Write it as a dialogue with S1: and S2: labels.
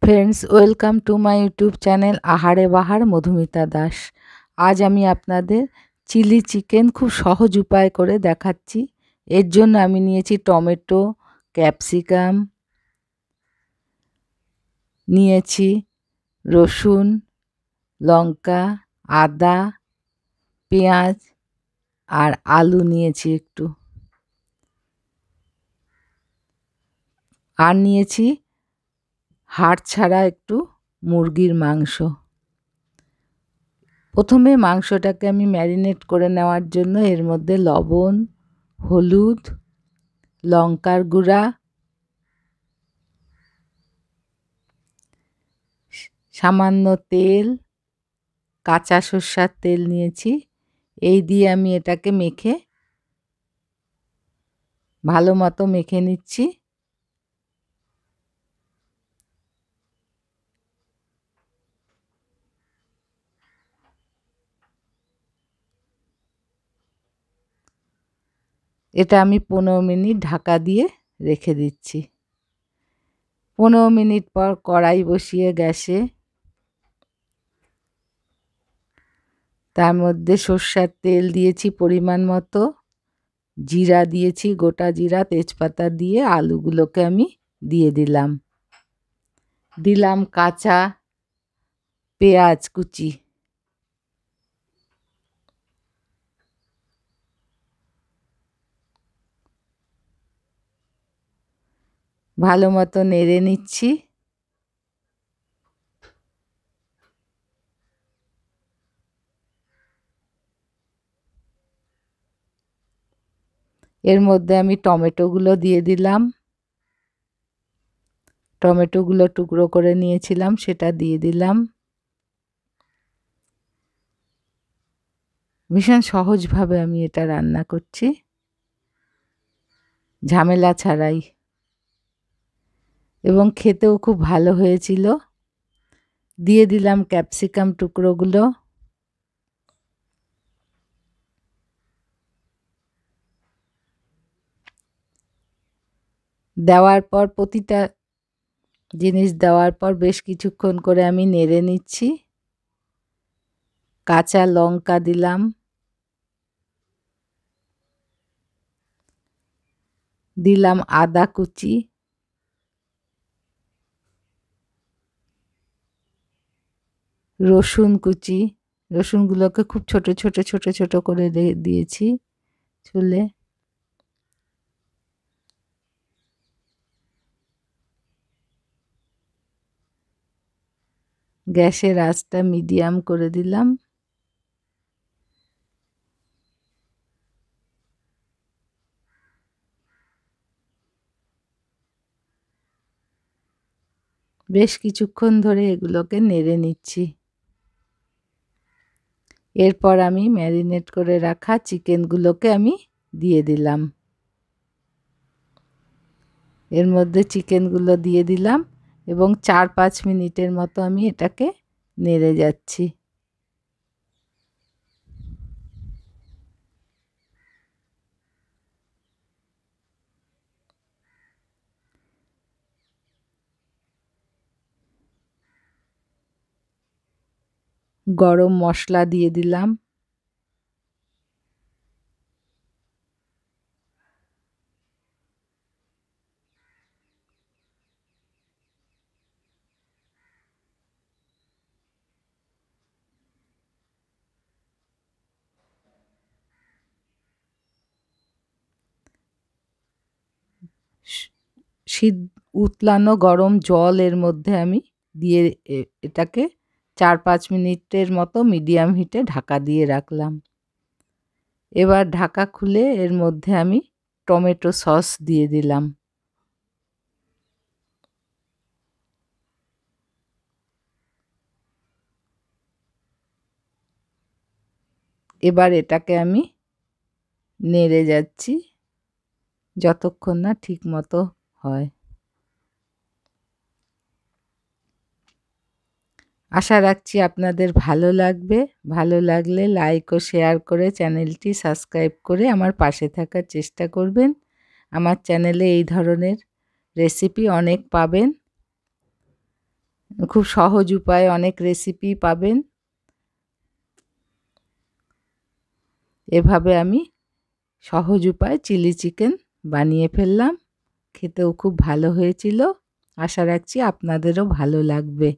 S1: Friends, welcome to my YouTube channel আহারে বাহার মধুমিতা দাস। আজ আমি আপনাদের চিলি চিকেন খুব সহজ উপায় করে দেখাচ্ছি। এর জন্য আমি নিয়েছি টমেটো, ক্যাপসিকাম, নিয়েছি রসুন, লঙ্কা, আদা, পেঁয়াজ আর আলু নিয়েছি একটু, আর নিয়েছি হাড় ছাড়া একটু মুরগির মাংস। প্রথমে মাংসটাকে আমি ম্যারিনেট করে নেওয়ার জন্য এর মধ্যে লবণ, হলুদ, লঙ্কার গুঁড়া, সামান্য তেল, কাঁচা সর্ষের তেল নিয়েছি। এই দিয়ে আমি এটাকে ভালো মতো মেখে নিচ্ছি। এটা আমি 15 মিনিট ঢাকা দিয়ে রেখে দিচ্ছি। 15 মিনিট পর কড়াই বসিয়ে গ্যাসে, তার মধ্যে সর্ষের তেল দিয়েছি পরিমাণ মতো, জিরা দিয়েছি, গোটা জিরা, তেজপাতা দিয়ে আলুগুলোকে আমি দিয়ে দিলাম কাঁচা পেঁয়াজ কুচি, ভালো মতো নেড়ে নিচ্ছি। এর মধ্যে আমি টমেটোগুলো দিয়ে দিলাম। টমেটোগুলো টুকরো করে নিয়েছিলাম, সেটা দিয়ে দিলাম। ভীষণ সহজভাবে আমি এটা রান্না করছি, ঝামেলা ছাড়াই, এবং খেতেও খুব ভালো হয়েছিল। দিয়ে দিলাম ক্যাপসিকাম টুকরোগুলো। দেওয়ার পর প্রতিটা জিনিস দেওয়ার পর বেশ কিছুক্ষণ করে আমি নেড়ে নিচ্ছি। কাঁচা লঙ্কা দিলাম, দিলাম আদা কুচি, রসুন কুচি। রসুনগুলোকে খুব ছোট ছোট ছোট ছোট করে দিয়েছি ছুলে। গ্যাসের আঁচটা মিডিয়াম করে দিলাম। বেশ কিছুক্ষণ ধরে এগুলোকে নেড়ে নিচ্ছি। এরপর আমি ম্যারিনেট করে রাখা চিকেনগুলোকে আমি দিয়ে দিলাম। এর মধ্যে চিকেনগুলো দিয়ে দিলাম এবং 4-5 মিনিটের মতো আমি এটাকে নেড়ে যাচ্ছি। গরম মশলা দিয়ে দিলাম। উতলানো গরম জল এর মধ্যে আমি দিয়ে এটাকে 4-5 মিনিটের মতো মিডিয়াম হিটে ঢাকা দিয়ে রাখলাম। এবার ঢাকা খুলে এর মধ্যে আমি টমেটো সস দিয়ে দিলাম। এবার এটাকে আমি নেড়ে যাচ্ছি যতক্ষণ না ঠিক মতো হয়। আশা রাখছি আপনাদের ভালো লাগবে। ভালো লাগলে লাইক ও শেয়ার করে চ্যানেলটি সাবস্ক্রাইব করে আমার পাশে থাকার চেষ্টা করবেন। আমার চ্যানেলে এই ধরনের রেসিপি অনেক পাবেন। খুব সহজ উপায়ে অনেক রেসিপি পাবেন। এভাবে আমি সহজ উপায়ে চিলি চিকেন বানিয়ে ফেললাম। খেতেও খুব ভালো হয়েছিল। আশা রাখছি আপনাদেরও ভালো লাগবে।